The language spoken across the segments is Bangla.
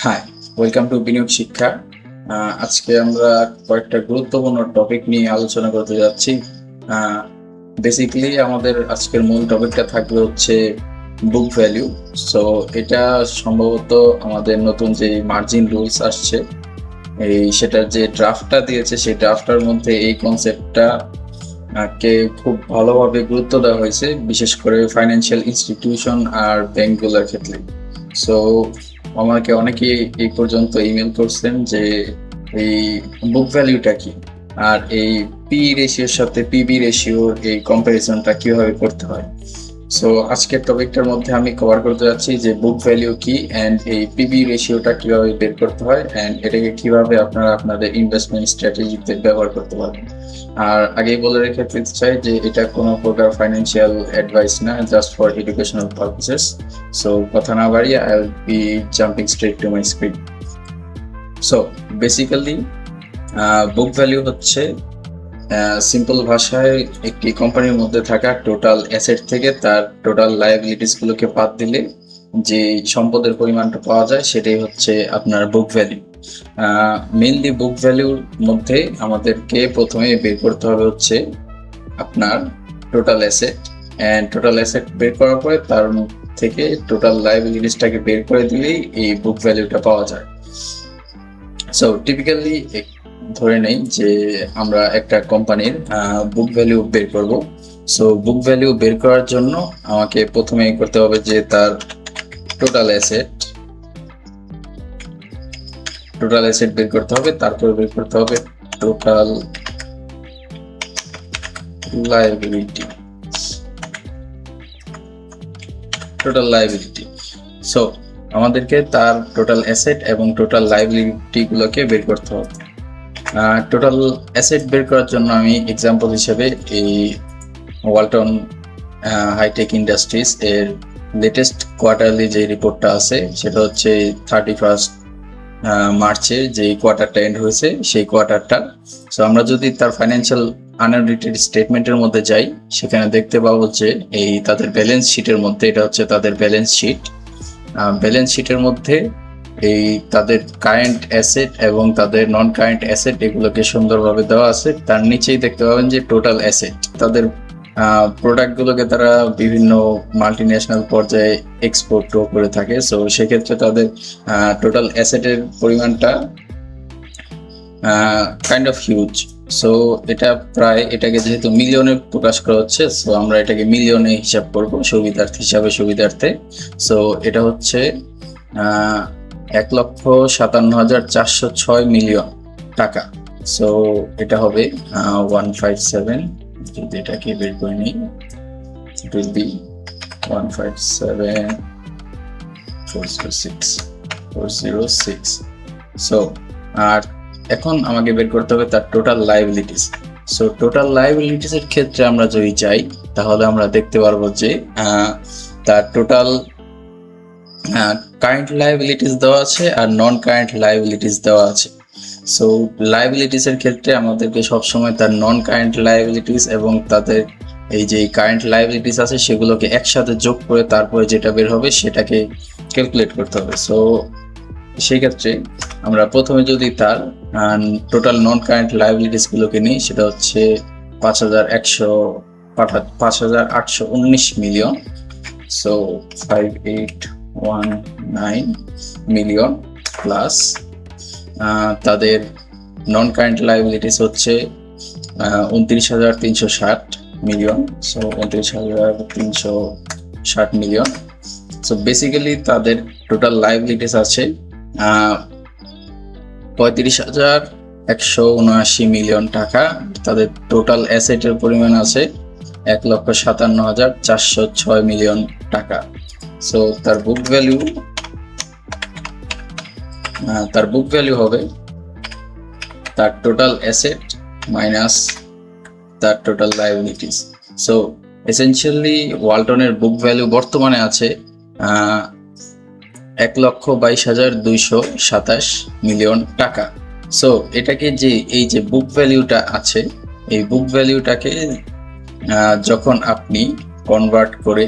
হাই, ওয়েলকাম টু বিনিয়োগ শিক্ষা। আজকে আমরা কয়েকটা গুরুত্বপূর্ণ টপিক নিয়ে আলোচনা করতে যাচ্ছি। বেসিক্যালি আমাদের আজকের মূল টপিকটা থাকবে হচ্ছে বুক ভ্যালু। সো এটা সম্ভবত আমাদের নতুন যে মার্জিন রুলস আসছে, সেটার যে ড্রাফটটা দিয়েছে সেই ড্রাফটটার মধ্যে এই কনসেপ্টটা কে খুব ভালোভাবে গুরুত্ব দেওয়া হয়েছে, বিশেষ করে ফাইন্যান্সিয়াল ইনস্টিটিউশন আর ব্যাংকগুলোর ক্ষেত্রে। সো আমাকে অনেকেই এই পর্যন্ত ইমেল করছেন যে এই বুক ভ্যালুটা কি, আর এই পি রেশিওর সাথে পিবি রেশিওর এই কম্পারিজনটা কিভাবে করতে হয়। সো আজকের টপিকটার মধ্যে আমি কভার করতে যাচ্ছি যে বুক ভ্যালু কি অ্যান্ড এই পিবি রেশিওটা কিভাবে বের করতে হয় অ্যান্ড এটাকে কিভাবে আপনারা আপনাদের ইনভেস্টমেন্ট স্ট্র্যাটেজিতে ব্যবহার করতে পারবেন। আর আগেই বলে রেখে দিতে চাই যে এটা কোনো প্রকার ফাইন্যান্সিয়াল অ্যাডভাইস না, just for educational purposes. So কথা না বাড়িয়ে I will be jumping straight to my script. So basically book value হচ্ছে সিম্পল ভাষায় একটি কোম্পানির মধ্যে থাকা টোটাল অ্যাসেট থেকে তার টোটাল লায়াবিলিটিস গুলোকে বাদ দিলে যে সম্পদের পরিমাণটা পাওয়া যায় সেটাই হচ্ছে আপনার বুক ভ্যালু। মেইনলি বুক ভ্যালুর মধ্যে আমাদেরকে প্রথমে বের করতে হবে হচ্ছে আপনার total asset, and total asset বের করার পরে তার থেকে টোটাল লায়াবিলিটিসটাকে বের করে দিলেই এই বুক ভ্যালুটা পাওয়া যায়। সো টিপিক্যালি ধরে নেই যে আমরা একটা কোম্পানির বুক ভ্যালু বের করব। সো বুক ভ্যালু বের করার জন্য আমাকে প্রথমে করতে হবে যে তার টোটাল অ্যাসেট বের করতে হবে, তারপর বের করতে হবে টোটাল লায়াবিলিটি। সো আমাদেরকে তার টোটাল অ্যাসেট এবং টোটাল লায়াবিলিটি গুলোকে বের করতে হবে। টোটাল অ্যাসেট বের করার জন্য আমি এক্সাম্পল হিসেবে এই ওয়ালটন হাইটেক ইন্ডাস্ট্রিজ এর লেটেস্ট কোয়ার্টারলি যে রিপোর্টটা আছে সেটা হচ্ছে 31 মার্চের যে কোয়ার্টারটা এন্ড হয়েছে সেই কোয়ার্টারটা। সো আমরা যদি তার ফাইন্যান্সিয়াল আনঅডিটেড স্টেটমেন্টের মধ্যে যাই, সেখানে দেখতে পাবো যে এই তাদের ব্যালেন্স শিটের মধ্যে, এটা হচ্ছে তাদের ব্যালেন্স শিটের মধ্যে এই তাদের কারেন্ট অ্যাসেট এবং তাদের নন কারেন্ট অ্যাসেট এগুলোকে সুন্দরভাবে দেওয়া আছে। তার নিচেই দেখতে পাবেন যে টোটাল অ্যাসেট, তাদের প্রোডাক্টগুলোকে তারা বিভিন্ন মাল্টিন্যাশনাল পর্যায়ে এক্সপোর্টও করে থাকে। সো সেক্ষেত্রে তাদের টোটাল অ্যাসেটের পরিমাণটা কাইন্ড অফ হিউজ। সো এটা প্রায়, এটাকে যেহেতু মিলিয়নে প্রকাশ করা হচ্ছে, সো আমরা এটাকে মিলিয়নে হিসাব করব সুবিধার্থে। সো এটা হচ্ছে 1,57,406 মিলিয়ন টাকা। সো এটা হবে 157, যদি এটাকে বের করে নিই, it will be 157,406. সো আর এখন আমাকে বের করতে হবে তার total liabilities. So total liabilities এর ক্ষেত্রে আমরা যদি যাই তাহলে আমরা দেখতে পারবো যে তার টোটাল কারেন্ট লায়াবিলিটিস দেওয়া আছে আর নন কারেন্ট লায়াবিলিটিস দেওয়া আছে। সো লায়াবিলিটিস এর ক্ষেত্রে আমাদেরকে সবসময় তার নন কারেন্ট লায়াবিলিটিস এবং তাদের এই যে কারেন্ট লায়াবিলিটিস আছে সেগুলোকে একসাথে যোগ করে তারপরে যেটা বের হবে সেটাকে ক্যালকুলেট করতে হবে। সো সেই ক্ষেত্রে আমরা প্রথমে যদি তার টোটাল নন কারেন্ট লায়াবিলিটিস গুলোকে নিই, সেটা হচ্ছে 5,819 মিলিয়ন। সো 5819 মিলিয়ন প্লাস তাদের নন কারেন্ট লায়াবিলিটিস হচ্ছে 29,360 million. So 29,360 million. So basically তাদের টোটাল লায়াবিলিটিস আছে 35,179 মিলিয়ন টাকা। তাদের টোটাল অ্যাসেটের পরিমাণ আছে 1,57,406 মিলিয়ন টাকা। সো তার বুক ভ্যালু হবে তার টোটাল অ্যাসেট মাইনাস তার টোটাল লায়াবিলিটিস। সো এসেনশিয়ালি ওয়ালটনের বুক ভ্যালু বর্তমানে আছে 1,22,227 মিলিয়ন টাকা। সো এটাকে যে এই যে বুক ভ্যালুটা আছে, এই বুক ভ্যালুটাকে যখন আপনি কনভার্ট করে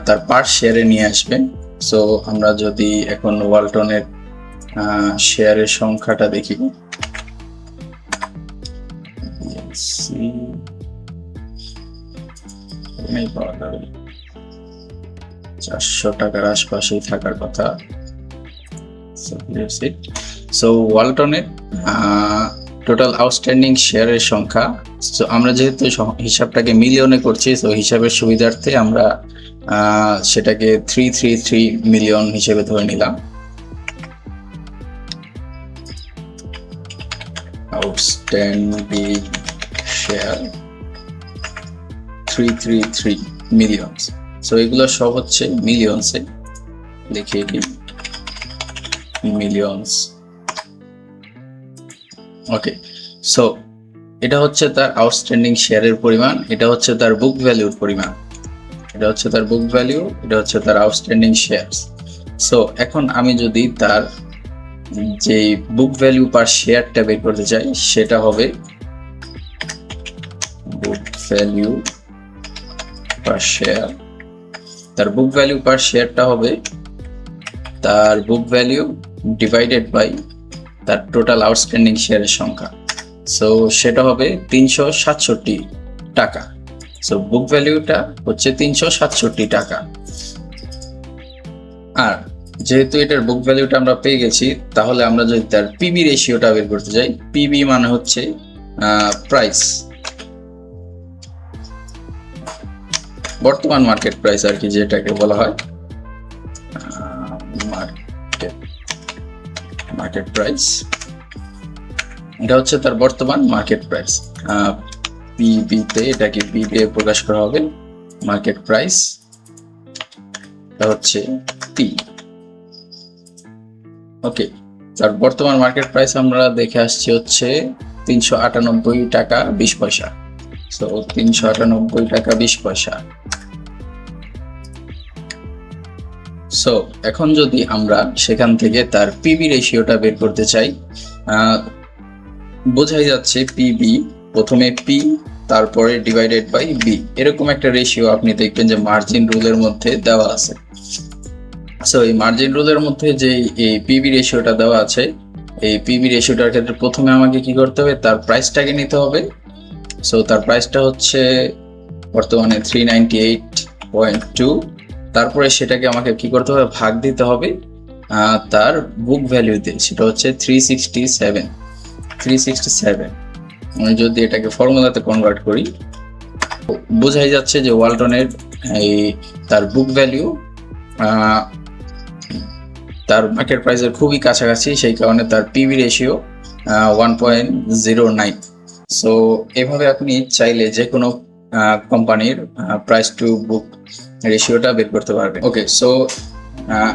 তার পার শেয়ারে নিয়ে আসবেন। সো আমরা যদি এখন ওয়ালটনের শেয়ারের সংখ্যাটা দেখি। 400 টাকার আশপাশেই থাকার কথা। সো ওয়ালটনের টোটাল আউটস্ট্যান্ডিং শেয়ারের সংখ্যা, সো আমরা যেহেতু হিসাবটাকে মিলিয়নে করছি, সো হিসাবের সুবিধার্থে আমরা সেটাকে 333 মিলিয়ন হিসেবে ধরে নিলাম। Outstanding share 333 million. সো এগুলো সব হচ্ছে মিলিয়নসে, লিখে দিই মিলিয়নস। ওকে, সো এটা হচ্ছে তার আউটস্ট্যান্ডিং শেয়ারের পরিমাণ, এটা হচ্ছে তার বুক ভ্যালুর পরিমাণ, এটা হচ্ছে তার বুক ভ্যালু, এটা হচ্ছে তার আউটস্ট্যান্ডিং শেয়ারস। সো এখন আমি যদি তার যে বুক ভ্যালু পার শেয়ারটা বের করতে চাই, সেটা হবে বুক ভ্যালু পার শেয়ার। তার বুক ভ্যালু পার শেয়ারটা হবে তার বুক ভ্যালু ডিভাইডেড বাই তার টোটাল আউটস্ট্যান্ডিং শেয়ারের সংখ্যা। সো সেটা হবে 367 টাকা। সো বুক ভ্যালুটা হচ্ছে 367 টাকা। আর যেহেতু এটার বুক ভ্যালুটা আমরা পেয়ে গেছি, তাহলে আমরা যদি তার পিবি রেশিওটা বের করতে যাই, পিবি মানে হচ্ছে প্রাইস, বর্তমান মার্কেট প্রাইস আর কি, যেটাকে বলা হয় মার্কেট প্রাইস। এটা হচ্ছে তার বর্তমান মার্কেট প্রাইস। পিবিতে এটাকে পি দিয়ে প্রকাশ করা হবে, মার্কেট প্রাইস এটা হচ্ছে পি। ওকে, তার বর্তমান মার্কেট প্রাইস আমরা দেখে আসছি হচ্ছে 398 টাকা 20 পয়সা। সো 398 টাকা 20 পয়সা। সো এখন যদি আমরা সেখান থেকে তার পিবি রেশিওটা বের করতে চাই, বোঝাই যাচ্ছে পিবি প্রথমে পি তারপরে ডিভাইডেড বাই বি, এরকম একটা রেশিও আপনি দেখবেন যে মার্জিন রুলের মধ্যে দেওয়া আছে। সো এই মার্জিন রুলের মধ্যে যে এই পিবি রেশিওটা দেওয়া আছে, এই পিবি রেশিওটার ক্ষেত্রে প্রথমে আমাকে কি করতে হবে, তার প্রাইসটাকে নিতে হবে। সো তার প্রাইসটা হচ্ছে বর্তমানে 398.2, তারপরে সেটাকে আমাকে কি করতে হবে, ভাগ দিতে হবে তার বুক ভ্যালুতে, সেটা হচ্ছে 367। আমি যদি এটাকে ফর্মুলাতে কনভার্ট করি, বোঝাই যাচ্ছে যে ওয়ালটনের এই তার বুক ভ্যালু তার মার্কেট প্রাইসের খুবই কাছাকাছি, সেই কারণে তার পিবি রেশিও 1.09। সো এভাবে আপনি চাইলে যে কোনো কোম্পানির প্রাইস টু বুক রেশিওটা বের করতে পারবেন। ওকে, সো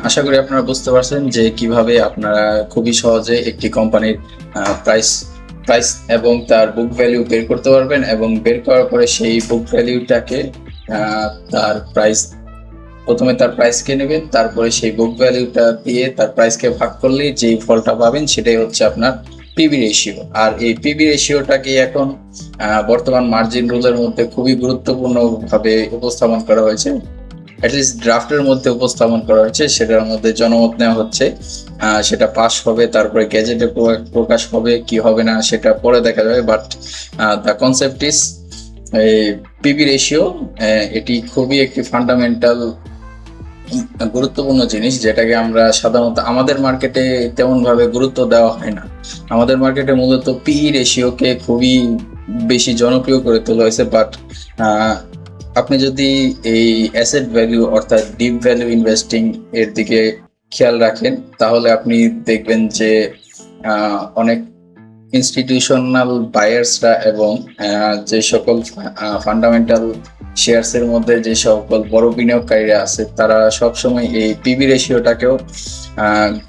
আশা করি আপনারা বুঝতে পারছেন যে কিভাবে আপনারা খুবই সহজে একটি কোম্পানির প্রাইস এবং তার বুক ভ্যালু বের করতে পারবেন, এবং বের করার পরে সেই বুক ভ্যালুটাকে তার প্রাইস, প্রথমে তার প্রাইসকে নেবেন, তারপরে সেই বুক ভ্যালুটা দিয়ে তার প্রাইসকে ভাগ করলে যেই ফলটা পাবেন সেটাই হচ্ছে আপনার পিবি রেশিও। আর এই পিবি রেশিওটাকে এখন বর্তমান মার্জিন রুলের মধ্যে খুবই গুরুত্বপূর্ণ ভাবে উপস্থাপন করা হয়েছে, অ্যাটলিস্ট ড্রাফটের মধ্যে উপস্থাপন করা হয়েছে। সেটার মধ্যে জনমত নেওয়া হচ্ছে, সেটা পাস হবে, তারপরে গ্যাজেটে প্রকাশ হবে কি হবে না সেটা পরে দেখা যাবে। But the concept is PB ratio, এটি খুবই একটি ফান্ডামেন্টাল গুরুত্বপূর্ণ জিনিস, যেটাকে আমরা সাধারণত আমাদের মার্কেটে তেমন ভাবে গুরুত্ব দেওয়া হয় না। আমাদের মার্কেটে মূলত পিই রেশিওকে খুবই বেশি জনপ্রিয় করে তোলা হয়েছে। বাট আপনি যদি এই অ্যাসেট ভ্যালু অর্থাৎ ডিপ ভ্যালু ইনভেস্টিং এর দিকে খেয়াল রাখেন, তাহলে আপনি দেখবেন যে অনেক ইনস্টিটিউশনাল বায়ার্সরা এবং যে সকল ফান্ডামেন্টাল শেয়ারসের মধ্যে যে সকল বড় বিনিয়োগকারীরা আছে, তারা সবসময় এই পিবি রেশিওটাকেও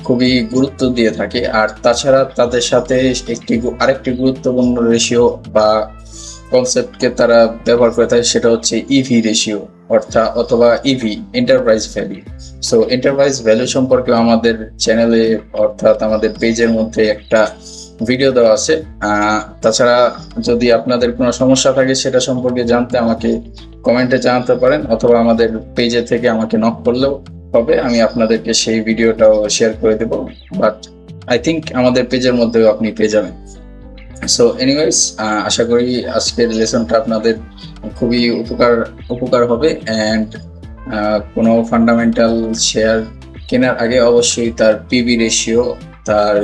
খুবই গুরুত্ব দিয়ে থাকে। আর তাছাড়া তাদের সাথে আরেকটি গুরুত্বপূর্ণ রেশিও বা কনসেপ্টকে তারা ব্যবহার করে থাকে, সেটা হচ্ছে ইভি রেশিও অথবা EV, enterprise value. So enterprise value সম্পর্কে আমাদের চ্যানেলে অর্থাৎ আমাদের পেজের মধ্যে একটা ভিডিও দেওয়া আছে। তাছাড়া যদি আপনাদের কোনো সমস্যা থাকে সেটা সম্পর্কে জানতে আমাকে কমেন্টে জানাতে পারেন, অথবা আমাদের পেজে থেকে আমাকে নক করলেও হবে, আমি আপনাদেরকে সেই ভিডিওটাও শেয়ার করে দেব। বাট আই থিঙ্ক আমাদের পেজের মধ্যেও আপনি পেয়ে যাবেন। সো এনিওয়েজ, আশা করি আজকের লেসনটা আপনাদের খুবই উপকার হবে। অ্যান্ড কোনো ফান্ডামেন্টাল শেয়ার কেনার আগে অবশ্যই তার পিবি রেশিও, তার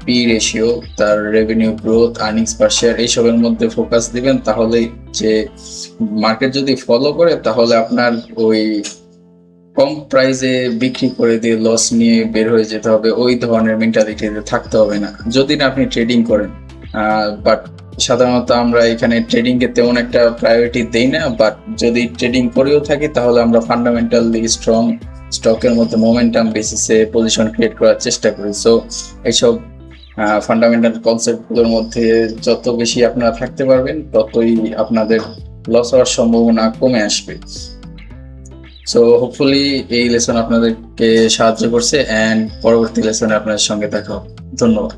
পি রেশিও, তার রেভিনিউ গ্রোথ, আর্নিংস পার শেয়ার এইসবের মধ্যে ফোকাস দিবেন। তাহলেই যে মার্কেট যদি ফলো করে তাহলে আপনার ওই কম প্রাইসে বিক্রি করে দিয়ে লস নিয়ে বের হয়ে যেতে হবে, ওই ধরনের মেন্টালিটিতে থাকতে হবে না যদি না আপনি ট্রেডিং করেন। বাট সাধারণত আমরা এখানে ট্রেডিং কে তেমন একটা প্রায়োরিটি দেই না, বাট যদি ট্রেডিং করেও থাকি তাহলে আমরা ফান্ডামেন্টালি স্ট্রং স্টকের মধ্যে মোমেন্টাম বেসিসে পজিশন ক্রিয়েট করার চেষ্টা করি। সো এইসব ফান্ডামেন্টাল কনসেপ্টগুলোর মধ্যে যত বেশি আপনারা থাকতে পারবেন ততই আপনাদের লস হওয়ার সম্ভাবনা কমে আসবে। সো হোপফুলি এই লেসন আপনাদেরকে সাহায্য করছে, অ্যান্ড পরবর্তী লেসনে আপনাদের সঙ্গে দেখা হবে। ধন্যবাদ।